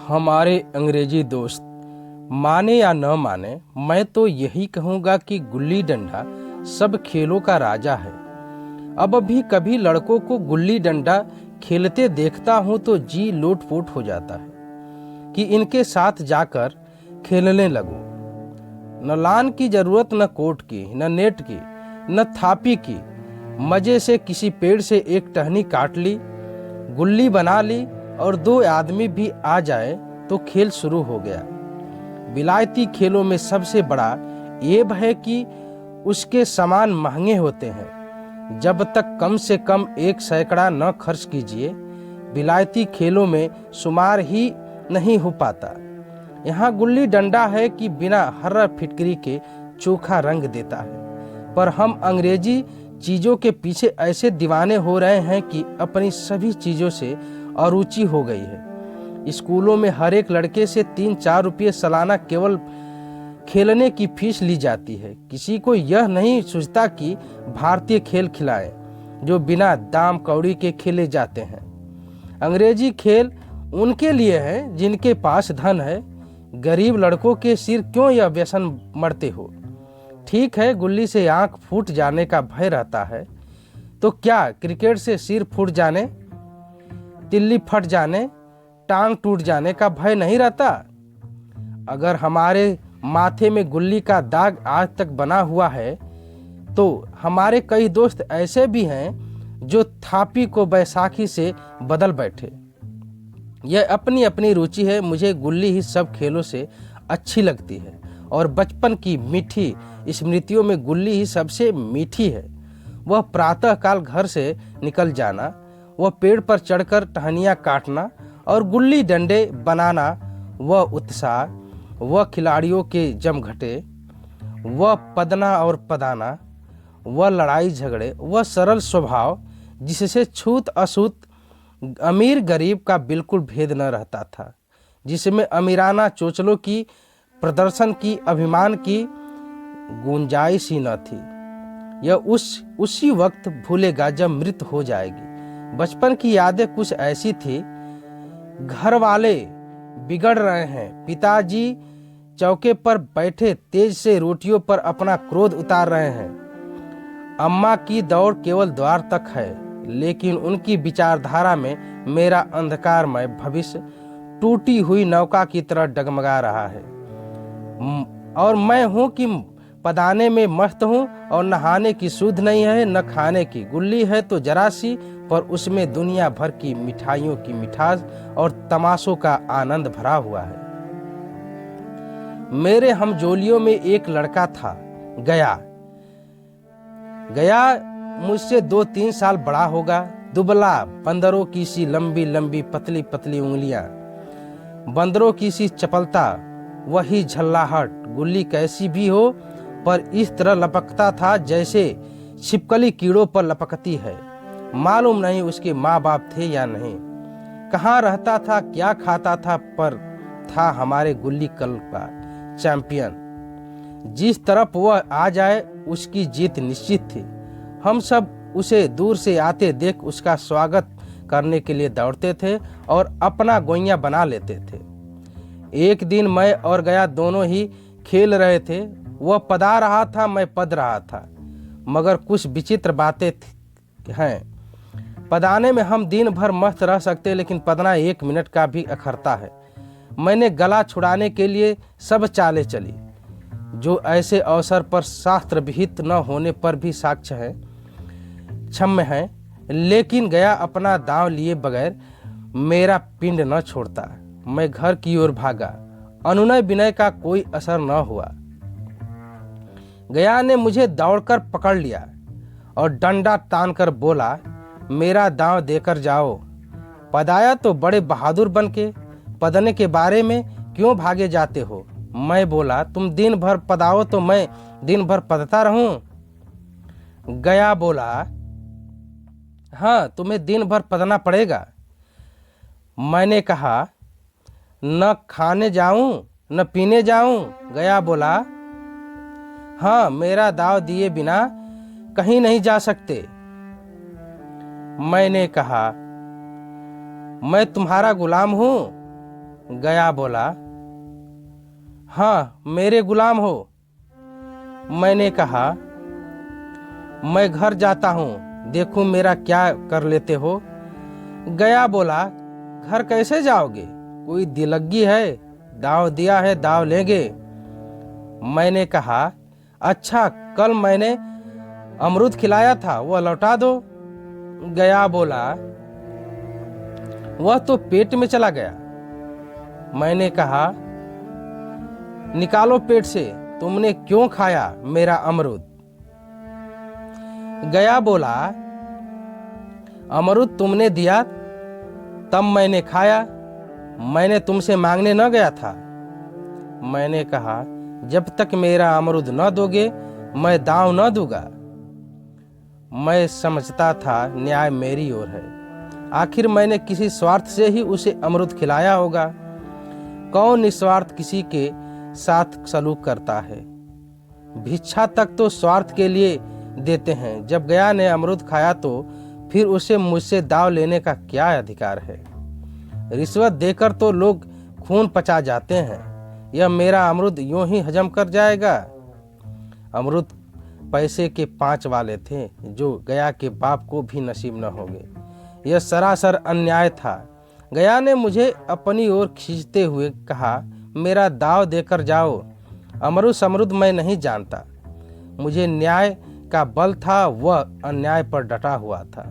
हमारे अंग्रेजी दोस्त माने या न माने, मैं तो यही कहूँगा कि गुल्ली डंडा सब खेलों का राजा है। अब भी कभी लड़कों को गुल्ली डंडा खेलते देखता हूँ तो जी लोटपोट हो जाता है कि इनके साथ जाकर खेलने लगूं। न लान की जरूरत, न कोर्ट की, न नेट की, न थापी की। मजे से किसी पेड़ से एक टहनी काट ली, गुल्ली बना ली और दो आदमी भी आ जाए तो खेल शुरू हो गया। विलायती खेलों में सबसे बड़ा ऐब है कि उसके सामान महंगे होते हैं। जब तक कम से कम 1 सैकड़ा न खर्च कीजिए, विलायती खेलों में शुमार ही नहीं हो पाता। यहाँ गुल्ली डंडा है कि बिना हर्रा फिटकरी के चोखा रंग देता है, पर हम अंग्रेजी चीज़ों के पीछे ऐसे दीवाने हो रहे हैं कि अपनी सभी चीज़ों से अरुचि हो गई है। स्कूलों में हर एक लड़के से 3-4 रुपये सालाना केवल खेलने की फीस ली जाती है। किसी को यह नहीं सोचता कि भारतीय खेल खिलाएं जो बिना दाम कौड़ी के खेले जाते हैं। अंग्रेजी खेल उनके लिए है जिनके पास धन है। गरीब लड़कों के सिर क्यों यह व्यसन मरते हो? ठीक है, गुल्ली से आंख फूट जाने का भय रहता है, तो क्या क्रिकेट से सिर फूट जाने, तिल्ली फट जाने, टांग टूट जाने का भय नहीं रहता? अगर हमारे माथे में गुल्ली का दाग आज तक बना हुआ है, तो हमारे कई दोस्त ऐसे भी हैं जो थापी को बैसाखी से बदल बैठे। यह अपनी अपनी रुचि है। मुझे गुल्ली ही सब खेलों से अच्छी लगती है और बचपन की मीठी स्मृतियों में गुल्ली ही सबसे मीठी है। वह प्रातःकाल घर से निकल जाना, वह पेड़ पर चढ़कर टहनियाँ काटना और गुल्ली डंडे बनाना, वह उत्साह, वह खिलाड़ियों के जमघटे, वह पदना और पदाना, वह लड़ाई झगड़े, वह सरल स्वभाव जिससे छूत अछूत अमीर गरीब का बिल्कुल भेद न रहता था, जिसमें अमीराना चोचलों की, प्रदर्शन की, अभिमान की गुंजाइश ही न थी। यह उसी वक्त भूलेगा जब मृत हो जाएगी। बचपन की यादें कुछ ऐसी थी। घर वाले बिगड़ रहे हैं, पिताजी चौके पर बैठे तेज से रोटियों पर अपना क्रोध उतार रहे हैं, अम्मा की दौड़ केवल द्वार तक है, लेकिन उनकी विचारधारा में मेरा अंधकारमय भविष्य टूटी हुई नौका की तरह डगमगा रहा है। और मैं हूँ कि पदाने में मस्त हूँ और नहाने की सुध नहीं है, न खाने की। गुल्ली है तो जरा सी, पर उसमें दुनिया भर की मिठाइयों की मिठास और तमाशों का आनंद भरा हुआ है। मेरे हमजोलियों में एक लड़का था, गया मुझसे 2-3 साल बड़ा होगा। दुबला, बंदरों की सी लंबी लंबी पतली पतली उंगलियां, बंदरों की सी चपलता, वही झल्लाहट। गुल्ली कैसी भी हो, पर इस तरह लपकता था जैसे छिपकली कीड़ों पर लपकती है। मालूम नहीं उसके माँ बाप थे या नहीं, कहाँ रहता था, क्या खाता था, पर था हमारे गुल्ली कल का चैंपियन। जिस तरफ वह आ जाए उसकी जीत निश्चित थी। हम सब उसे दूर से आते देख उसका स्वागत करने के लिए दौड़ते थे और अपना गोइया बना लेते थे। एक दिन मैं और गया दोनों ही खेल रहे थे। वह पदा रहा था, मैं पद रहा था, मगर कुछ विचित्र बातें हैं। पदाने में हम दिन भर मस्त रह सकते, लेकिन पदना 1 मिनट का भी अखरता है। मैंने गला छुड़ाने के लिए सब चालें चली, जो ऐसे अवसर पर शास्त्र विहित न होने पर भी साक्ष्य है, क्षम्य है। लेकिन गया अपना दांव लिए बगैर मेरा पिंड न छोड़ता। मैं घर की ओर भागा। अनुनय विनय का कोई असर न हुआ। गया ने मुझे दौड़कर पकड़ लिया और डंडा तानकर बोला, मेरा दांव देकर जाओ। पदाया तो बड़े बहादुर बन के पदने के बारे में क्यों भागे जाते हो? मैं बोला, तुम दिन भर पदाओ तो मैं दिन भर पदता रहूं? गया बोला, हाँ, तुम्हें दिन भर पदना पड़ेगा। मैंने कहा, न खाने जाऊं न पीने जाऊं? गया बोला, हाँ, मेरा दाव दिए बिना कहीं नहीं जा सकते। मैंने कहा, मैं तुम्हारा गुलाम हूं? गया बोला, हाँ मेरे गुलाम हो। मैंने कहा, मैं घर जाता हूँ, देखूं मेरा क्या कर लेते हो। गया बोला, घर कैसे जाओगे, कोई दिलग्गी है, दाव दिया है दाव लेंगे। मैंने कहा, अच्छा कल मैंने अमरूद खिलाया था वो लौटा दो। गया बोला, वह तो पेट में चला गया। मैंने कहा, निकालो पेट से, तुमने क्यों खाया मेरा अमरूद। गया बोला, अमरूद तुमने दिया तब मैंने खाया, मैंने तुमसे मांगने न गया था। मैंने कहा, जब तक मेरा अमरूद न दोगे मैं दांव न दूंगा। मैं समझता था न्याय मेरी ओर है, आखिर मैंने किसी स्वार्थ से ही उसे अमरूद खिलाया होगा। कौन निस्वार्थ किसी के साथ सलूक करता है, भिक्षा तक तो स्वार्थ के लिए देते हैं। जब गया ने अमरूद खाया तो फिर उसे मुझसे दाव लेने का क्या अधिकार है। रिश्वत देकर तो लोग खून पचा जाते हैं, यह मेरा अमरूद यूं ही हजम कर जाएगा। अमरूद पैसे के 5 वाले थे, जो गया के बाप को भी नसीब न होंगे। यह सरासर अन्याय था। गया ने मुझे अपनी ओर खींचते हुए कहा, मेरा दाव देकर जाओ, अमरूद मैं नहीं जानता। मुझे न्याय का बल था, वह अन्याय पर डटा हुआ था।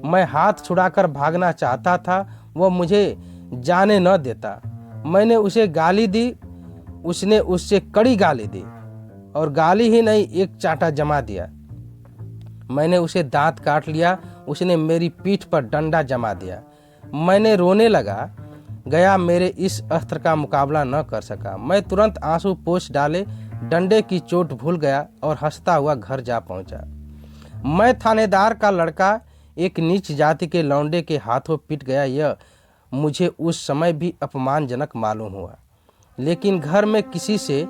मैं हाथ छुड़ाकर भागना चाहता था, वह मुझे जाने न देता। मैंने उसे गाली दी, उसने उससे कड़ी गाली दी, और गाली ही नहीं एक चांटा जमा दिया। मैंने उसे दांत काट लिया, उसने मेरी पीठ पर डंडा जमा दिया। मैंने रोने लगा। गया मेरे इस अस्त्र का मुकाबला न कर सका। मैं तुरंत आंसू पोंछ डाले, डंडे की चोट भूल गया और हंसता हुआ घर जा पहुंचा। मैं थानेदार का लड़का एक नीच जाति के लौंडे के हाथों पिट गया, यह मुझे उस समय भी अपमानजनक मालूम हुआ, लेकिन घर में किसी से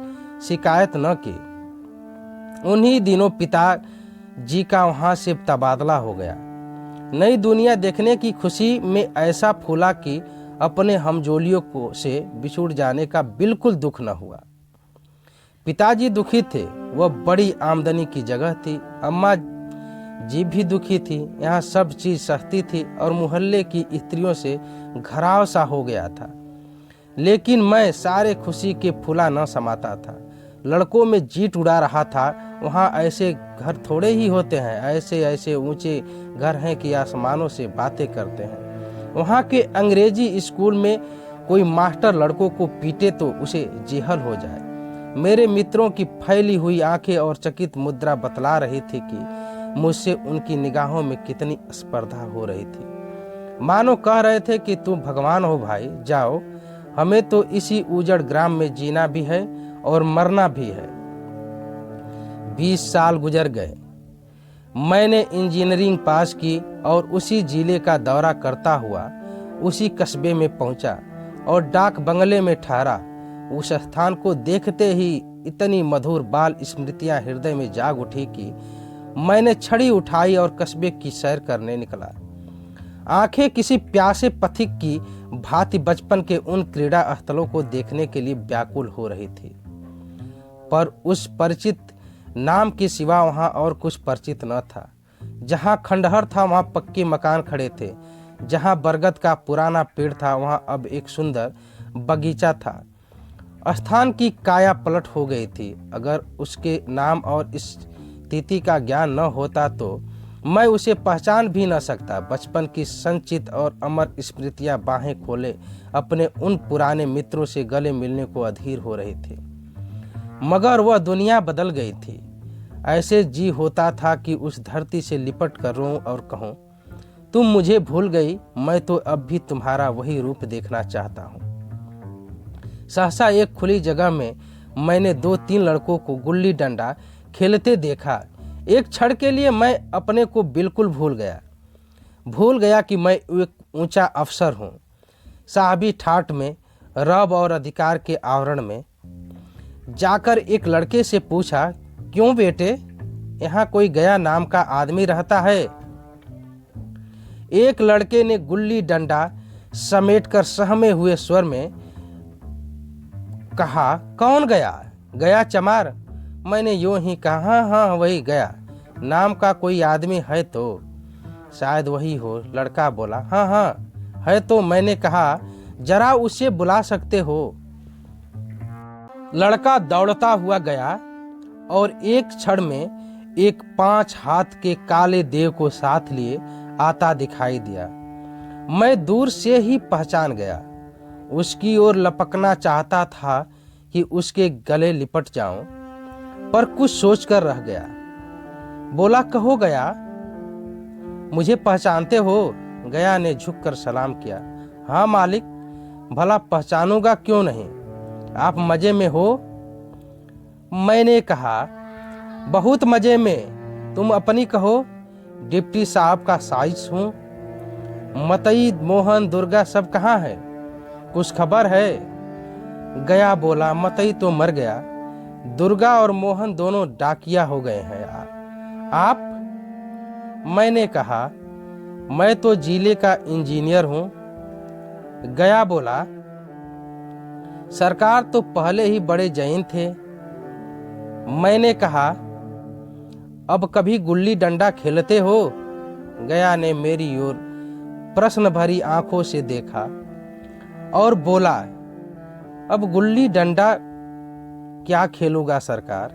शिकायत न की। उन्हीं दिनों पिताजी का वहां से तबादला हो गया। नई दुनिया देखने की खुशी में ऐसा फूला कि अपने हमजोलियों को से बिछुड़ जाने का बिल्कुल दुख न हुआ। पिताजी दुखी थे, वह बड़ी आमदनी की जगह थी। अम्मा जी भी दुखी थी, यहाँ सब चीज सस्ती थी और मोहल्ले की स्त्रियों से घराव सा हो गया था। लेकिन मैं सारे खुशी के फूला न समाता था। लड़कों में जीत उड़ा रहा था। वहाँ ऐसे घर थोड़े ही होते हैं, ऐसे ऐसे ऊंचे घर हैं कि आसमानों से बातें करते हैं। वहाँ के अंग्रेजी स्कूल में कोई मास्टर लड़कों को पीटे तो उसे जेहल हो जाए। मेरे मित्रों की फैली हुई आंखें और चकित मुद्रा बतला रही थी कि मुझसे उनकी निगाहों में कितनी स्पर्धा हो रही थी। मानो कह रहे थे कि तुम भगवान हो भाई, जाओ, हमें तो इसी उजड़ ग्राम में जीना भी है और मरना भी है। 20 साल गुजर गए। मैंने इंजीनियरिंग पास की और उसी जिले का दौरा करता हुआ उसी कस्बे में पहुंचा और डाक बंगले में ठहरा। उस स्थान को देखते ही इतनी मधुर बाल स्मृतियां हृदय में जाग उठी कि मैंने छड़ी उठाई और कस्बे की सैर करने निकला। आंखें किसी प्यासे पथिक की भांति बचपन के उन क्रीड़ा स्थलों को देखने के लिए व्याकुल हो रही थी, पर उस परिचित नाम के सिवा वहां और कुछ परिचित न था। जहां खंडहर था वहां पक्के मकान खड़े थे, जहां बरगद का पुराना पेड़ था वहां अब एक सुंदर बगीचा था। स्थान की काया पलट हो गई थी। अगर उसके नाम और इस तिथि का ज्ञान न होता तो मैं उसे पहचान भी न सकता। बचपन की संचित और अमर स्मृतियां बाहें खोले अपने उन पुराने मित्रों से गले मिलने को अधीर हो रही थी, मगर वह दुनिया बदल गई थी। ऐसे जी होता था कि उस धरती से लिपट कर रोऊं और कहूं, तुम मुझे भूल गई, मैं तो अब भी तुम्हारा वही रूप देखना चाहता हूं। सहसा एक खुली जगह में मैंने 2-3 लड़कों को गुल्ली डंडा खेलते देखा। एक क्षण के लिए मैं अपने को बिल्कुल भूल गया कि मैं एक ऊंचा अफसर हूं। साहबी ठाठ में, रब और अधिकार के आवरण में जाकर एक लड़के से पूछा, क्यों बेटे, यहाँ कोई गया नाम का आदमी रहता है? एक लड़के ने गुल्ली डंडा समेटकर सहमे हुए स्वर में कहा, कौन गया? गया चमार? मैंने यूं ही कहा, हाँ हाँ वही गया। नाम का कोई आदमी है तो? शायद वही हो। लड़का बोला, हाँ हाँ है तो। मैंने कहा, जरा उसे बुला सकते हो? लड़का दौड़ता हुआ गया और एक क्षण में एक 5 हाथ के काले देव को साथ लिए आता दिखाई दिया। मैं दूर से ही पहचान गया। उसकी ओर लपकना चाहता था कि उसके गले लिपट जाऊं, पर कुछ सोचकर रह गया। बोला, कहो गया, मुझे पहचानते हो? गया ने झुककर सलाम किया। हाँ मालिक, भला पहचानूंगा क्यों नहीं, आप मजे में हो? मैंने कहा, बहुत मजे में, तुम अपनी कहो। डिप्टी साहब का साइज हूँ। मतई, मोहन, दुर्गा सब कहाँ है? कुछ खबर है? गया बोला, मतई तो मर गया, दुर्गा और मोहन दोनों डाकिया हो गए हैं। आप? मैंने कहा, मैं तो जिले का इंजीनियर हूं। गया बोला, सरकार तो पहले ही बड़े जैन थे। मैंने कहा, अब कभी गुल्ली डंडा खेलते हो? गया ने मेरी ओर प्रश्न भरी आंखों से देखा और बोला, अब गुल्ली डंडा क्या खेलूंगा सरकार,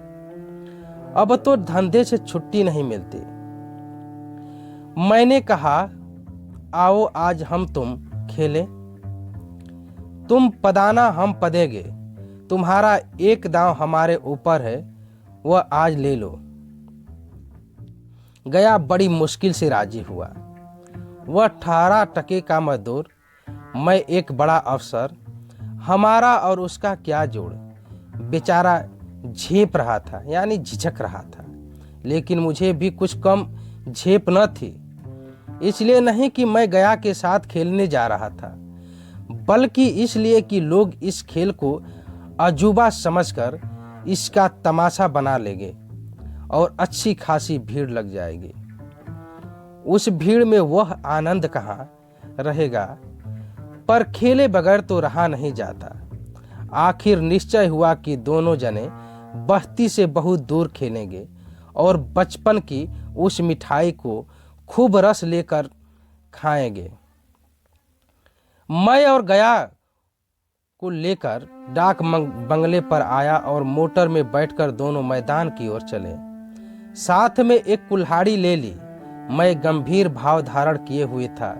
अब तो धंधे से छुट्टी नहीं मिलती। मैंने कहा, आओ आज हम तुम खेलें। तुम पदाना हम पदेंगे, तुम्हारा एक दांव हमारे ऊपर है, वह आज ले लो। गया बड़ी मुश्किल से राजी हुआ। वह 18 टके का मजदूर, मैं एक बड़ा अफसर, हमारा और उसका क्या जोड़। बेचारा झेप रहा था, यानी झिझक रहा था, लेकिन मुझे भी कुछ कम झेप न थी। इसलिए नहीं कि मैं गया के साथ खेलने जा रहा था, बल्कि इसलिए कि लोग इस खेल को अजूबा समझकर इसका तमाशा बना लेंगे और अच्छी खासी भीड़ लग जाएगी। उस भीड़ में वह आनंद कहाँ रहेगा, पर खेले बगैर तो रहा नहीं जाता। आखिर निश्चय हुआ कि दोनों जने बस्ती से बहुत दूर खेलेंगे और बचपन की उस मिठाई को खूब रस लेकर खाएंगे। मैं और गया को लेकर डाक बंगले पर आया और मोटर में बैठकर दोनों मैदान की ओर चले। साथ में एक कुल्हाड़ी ले ली। मैं गंभीर भाव धारण किए हुए था,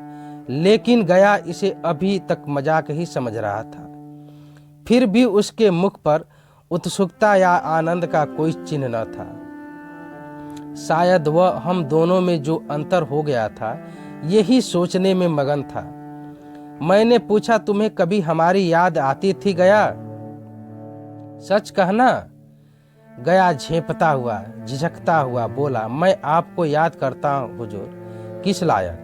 लेकिन गया इसे अभी तक मजाक ही समझ रहा था। फिर भी उसके मुख पर उत्सुकता या आनंद का कोई चिन्ह न था। शायद वह हम दोनों में जो अंतर हो गया था, यही सोचने में मगन था। मैंने पूछा, तुम्हें कभी हमारी याद आती थी गया? सच कहना। गया झेंपता हुआ, झिझकता हुआ बोला, मैं आपको याद करता हूँ हुजूर। किस लायक?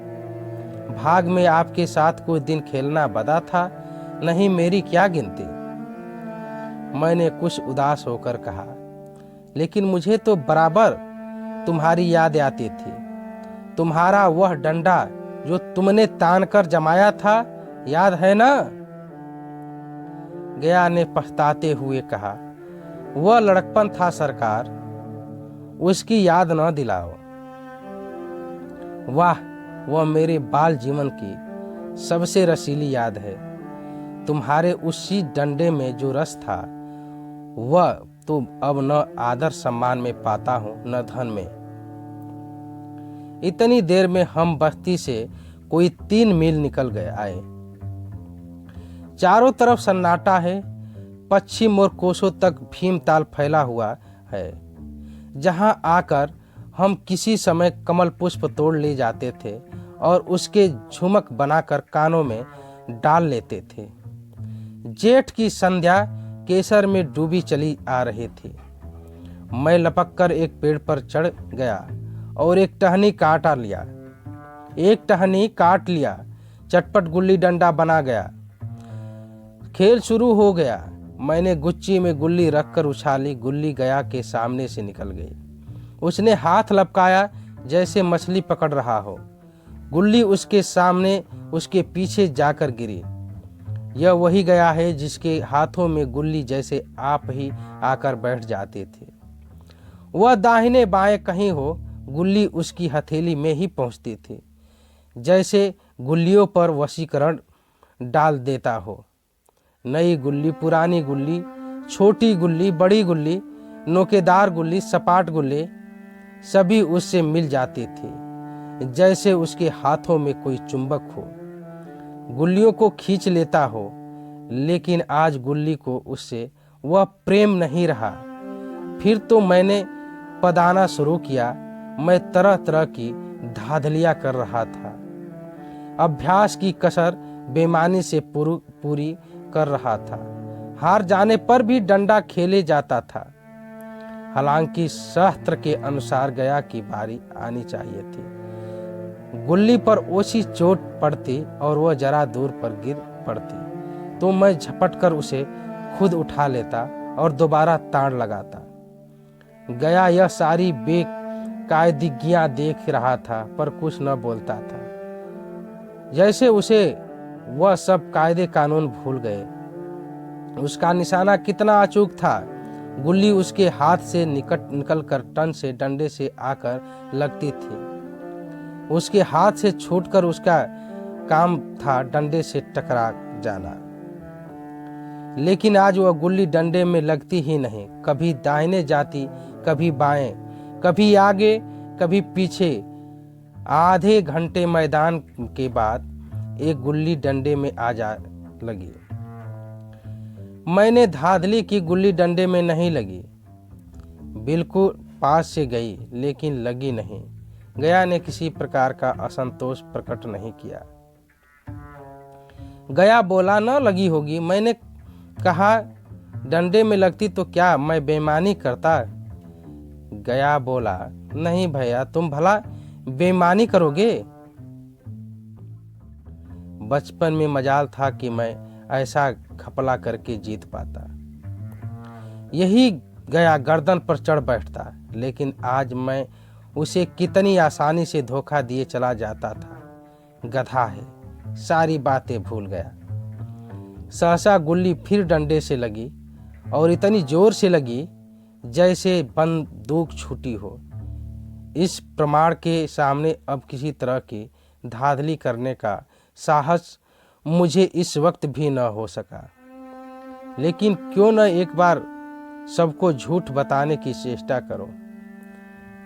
भाग में आपके साथ कोई दिन खेलना बदा था, नहीं मेरी क्या गिनती। मैंने कुछ उदास होकर कहा, लेकिन मुझे तो बराबर तुम्हारी याद आती थी। तुम्हारा वह डंडा जो तुमने तान कर जमाया था, याद है ना? गया ने पछताते हुए कहा, वह लड़कपन था सरकार, उसकी याद न दिलाओ। वाह, वह मेरे बाल जीवन की सबसे रसीली याद है। तुम्हारे उसी डंडे में जो रस था, वह तो अब न आदर सम्मान में पाता हूं, न धन में। इतनी देर में हम बस्ती से कोई 3 मील निकल गए आए। चारों तरफ सन्नाटा है। पश्चिम और कोसों तक भीमताल फैला हुआ है, जहां आकर हम किसी समय कमल पुष्प तोड़ ले जाते थे और उसके झुमक बनाकर कानों में डाल लेते थे। जेठ की संध्या केसर में डूबी चली आ रही थी। मैं लपककर एक पेड़ पर चढ़ गया और एक टहनी काट लिया। चटपट गुल्ली डंडा बना गया। खेल शुरू हो गया। मैंने गुच्ची में गुल्ली रखकर उछाली। गुल्ली गया के सामने से निकल गई। उसने हाथ लपकाया जैसे मछली पकड़ रहा हो। गुल्ली उसके सामने उसके पीछे जाकर गिरी। यह वही गया है जिसके हाथों में गुल्ली जैसे आप ही आकर बैठ जाते थे। वह दाहिने बाएं कहीं हो, गुल्ली उसकी हथेली में ही पहुंचती थी, जैसे गुल्लियों पर वशीकरण डाल देता हो। नई गुल्ली, पुरानी गुल्ली, छोटी गुल्ली, बड़ी गुल्ली, नोकेदार गुल्ली, सपाट गुल्ली, सभी उससे मिल जाती थी, जैसे उसके हाथों में कोई चुंबक हो, गुल्लियों को खींच लेता हो। लेकिन आज गुल्ली को उससे वह प्रेम नहीं रहा। फिर तो मैंने पदाना शुरू किया। मैं तरह तरह की धांधलियां कर रहा था, अभ्यास की कसर बेईमानी से पूरी कर रहा था। हार जाने पर भी डंडा खेले जाता था। हालांकि शास्त्र के अनुसार गया की बारी आनी चाहिए थी। गुल्ली पर ओछी चोट पड़ती और वह जरा दूर पर गिर पड़ती तो मैं झपटकर उसे खुद उठा लेता और दोबारा ताड़ लगाता। गया यह सारी बेकायदगियां देख रहा था पर कुछ न बोलता था, जैसे उसे वह सब कायदे कानून भूल गए। उसका निशाना कितना अचूक था। गुल्ली उसके हाथ से निकलकर टन से डंडे से आकर लगती थी। उसके हाथ से छूटकर उसका काम था डंडे से टकरा जाना। लेकिन आज वह गुल्ली डंडे में लगती ही नहीं। कभी दाहिने जाती, कभी बाएं, कभी आगे, कभी पीछे। आधे घंटे मैदान के बाद एक गुल्ली डंडे में आ जा लगी। मैंने धांधली की, गुल्ली डंडे में नहीं लगी। बिल्कुल पास से गई लेकिन लगी नहीं। गया ने किसी प्रकार का असंतोष प्रकट नहीं किया। गया बोला, न लगी होगी। मैंने कहा, डंडे में लगती तो क्या मैं बेईमानी करता? गया बोला, नहीं भैया, तुम भला बेईमानी करोगे? बचपन में मजाल था कि मैं ऐसा घपला करके जीत पाता। यही गया गर्दन पर चढ़ बैठता, लेकिन आज मैं उसे कितनी आसानी से धोखा दिए चला जाता था। गधा है, सारी बातें भूल गया। सहसा गुल्ली फिर डंडे से लगी और इतनी जोर से लगी जैसे बंदूक छूटी हो। इस प्रमाण के सामने अब किसी तरह की धांधली करने का साहस मुझे इस वक्त भी न हो सका। लेकिन क्यों न एक बार सबको झूठ बताने की चेष्टा करो।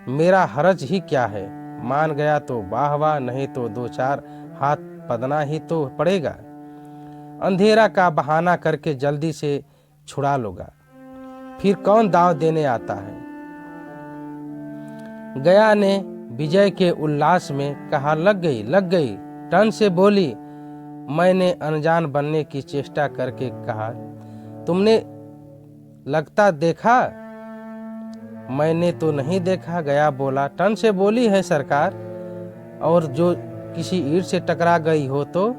मेरा हरज ही क्या है? मान गया तो वाह वाह, नहीं तो दो चार हाथ पदना ही तो पड़ेगा। अंधेरा का बहाना करके जल्दी से छुड़ा लूंगा, फिर कौन दाव देने आता है। गया ने विजय के उल्लास में कहा, लग गई, लग गई। टन से बोली। मैंने अनजान बनने की चेष्टा करके कहा, तुमने लगता देखा? मैंने तो नहीं देखा। गया बोला, टन से बोली है सरकार, और जो किसी ईंट से टकरा गई हो तो?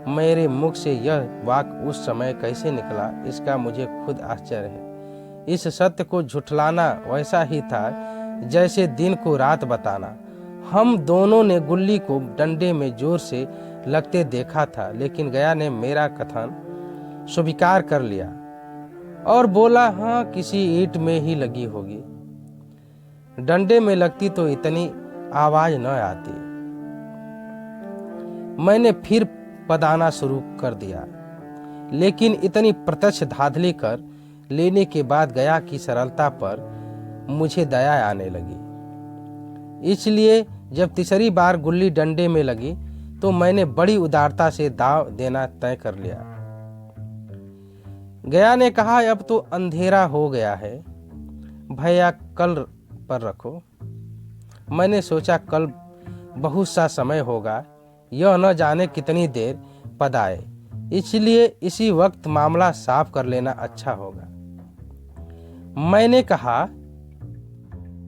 मेरे मुख से यह वाक्य उस समय कैसे निकला, इसका मुझे खुद आश्चर्य है। इस सत्य को झुठलाना वैसा ही था जैसे दिन को रात बताना। हम दोनों ने गुल्ली को डंडे में जोर से लगते देखा था, लेकिन गया ने मेरा कथन स्वीकार कर लिया और बोला, हाँ, किसी ईंट में ही लगी होगी। डंडे में लगती तो इतनी आवाज न आती। मैंने फिर पदाना शुरू कर दिया, लेकिन इतनी प्रत्यक्ष धांधली कर लेने के बाद गया की सरलता पर मुझे दया आने लगी। इसलिए जब तीसरी बार गुल्ली डंडे में लगी तो मैंने बड़ी उदारता से दाव देना तय कर लिया। गया ने कहा, अब तो अंधेरा हो गया है भैया, कल पर रखो। मैंने सोचा कल बहुत सा समय होगा, यह न जाने कितनी देर पद आए, इसलिए इसी वक्त मामला साफ कर लेना अच्छा होगा। मैंने कहा,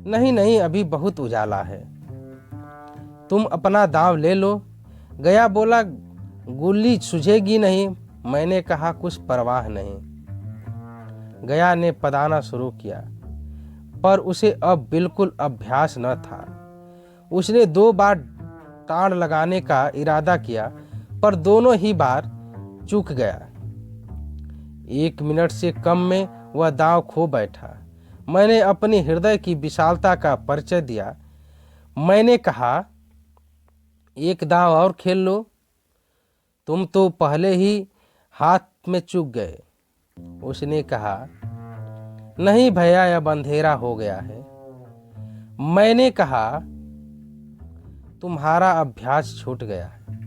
नहीं नहीं, अभी बहुत उजाला है, तुम अपना दांव ले लो। गया बोला, गुल्ली सुझेगी नहीं। मैंने कहा, कुछ परवाह नहीं। गया ने पदाना शुरू किया, पर उसे अब बिल्कुल अभ्यास न था। उसने 2 बार ताड़ लगाने का इरादा किया, पर दोनों ही बार चूक गया। 1 मिनट से कम में वह दांव खो बैठा। मैंने अपने हृदय की विशालता का परिचय दिया। मैंने कहा, एक दांव और खेल लो, तुम तो पहले ही हाथ में चूक गए। उसने कहा, नहीं भैया, अब अंधेरा हो गया है। मैंने कहा, तुम्हारा अभ्यास छूट गया है,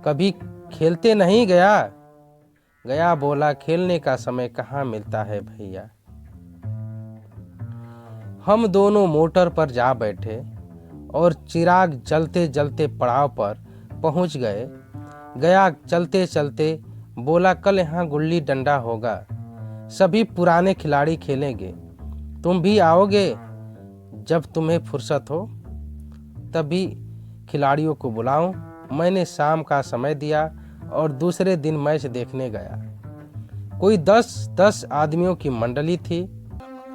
कभी खेलते नहीं गया। गया बोला, खेलने का समय कहाँ मिलता है भैया। हम दोनों मोटर पर जा बैठे और चिराग जलते जलते पड़ाव पर पहुंच गए। गया चलते चलते बोला, कल यहाँ गुल्ली डंडा होगा, सभी पुराने खिलाड़ी खेलेंगे, तुम भी आओगे? जब तुम्हें फुर्सत हो तभी खिलाड़ियों को बुलाऊं। मैंने शाम का समय दिया और दूसरे दिन मैच देखने गया। कोई 10-10 आदमियों की मंडली थी।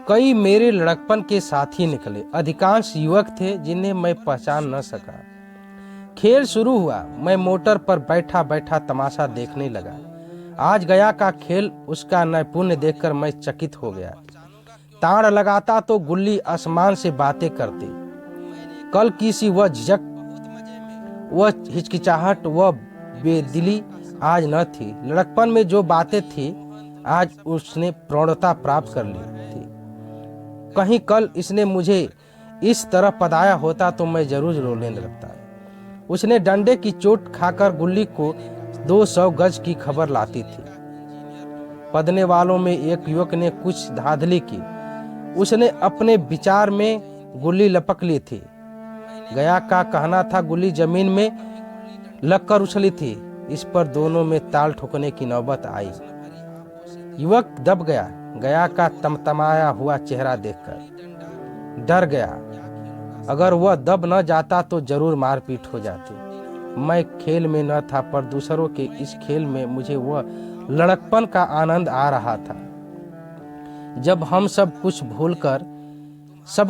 कई मेरे लड़कपन के साथी निकले। अधिकांश युवक थे जिन्हें मैं पहचान न सका। खेल शुरू हुआ। मैं मोटर पर बैठा बैठा तमाशा देखने लगा। आज गया का खेल, उसका नैपुण्य देखकर मैं चकित हो गया। ताड़ लगाता तो गुल्ली आसमान से बातें करती। कल की सी वह झिझक, वह हिचकिचाहट, वह बेदिली आज न थी। लड़कपन में जो बातें थी आज उसने प्रौढ़ता प्राप्त कर ली थी। कहीं कल इसने मुझे इस तरह पदाया होता तो मैं जरूर रोने लगता। उसने डंडे की चोट खाकर गुल्ली को 200 गज की खबर लाती थी। पदने वालों में एक युवक ने कुछ धांधली की। उसने अपने विचार में गुल्ली लपक ली थी। गया का कहना था गुल्ली जमीन में लगकर उछली थी। इस पर दोनों में ताल ठोकने की नौबत आई। युवक दब गया। गया का तमतमाया हुआ चेहरा देखकर डर गया। अगर वह दब न जाता तो जरूर मारपीट हो जाती। मैं खेल में न था, पर दूसरों के इस खेल में मुझे वह लड़कपन का आनंद आ रहा था जब हम सब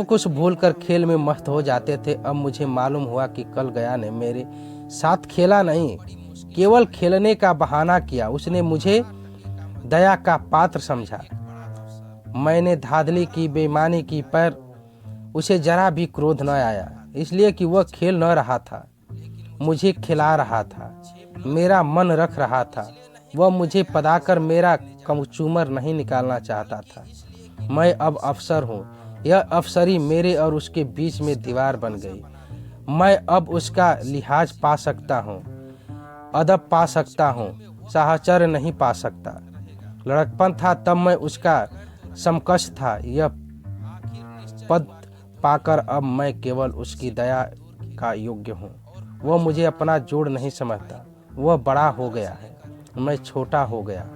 कुछ भूलकर खेल में मस्त हो जाते थे। अब मुझे मालूम हुआ कि कल गया ने मेरे साथ खेला नहीं, केवल खेलने का बहाना किया। उसने मुझे दया का पात्र समझा। मैंने धांधली की, बेईमानी की, पर उसे जरा भी क्रोध न आया, इसलिए कि वह खेल न रहा था, मुझे खिला रहा था, मेरा मन रख रहा था। वह मुझे पदाकर मेरा कचूमर नहीं निकालना चाहता था। मैं अब अफसर हूँ। यह अफसरी मेरे और उसके बीच में दीवार बन गई। मैं अब उसका लिहाज पा सकता हूँ, अदब पा सकता हूँ, साहचर्य नहीं पा सकता। लड़कपन था तब मैं उसका समकक्ष था। यह पद पाकर अब मैं केवल उसकी दया का योग्य हूँ। वह मुझे अपना जोड़ नहीं समझता। वह बड़ा हो गया है, मैं छोटा हो गया।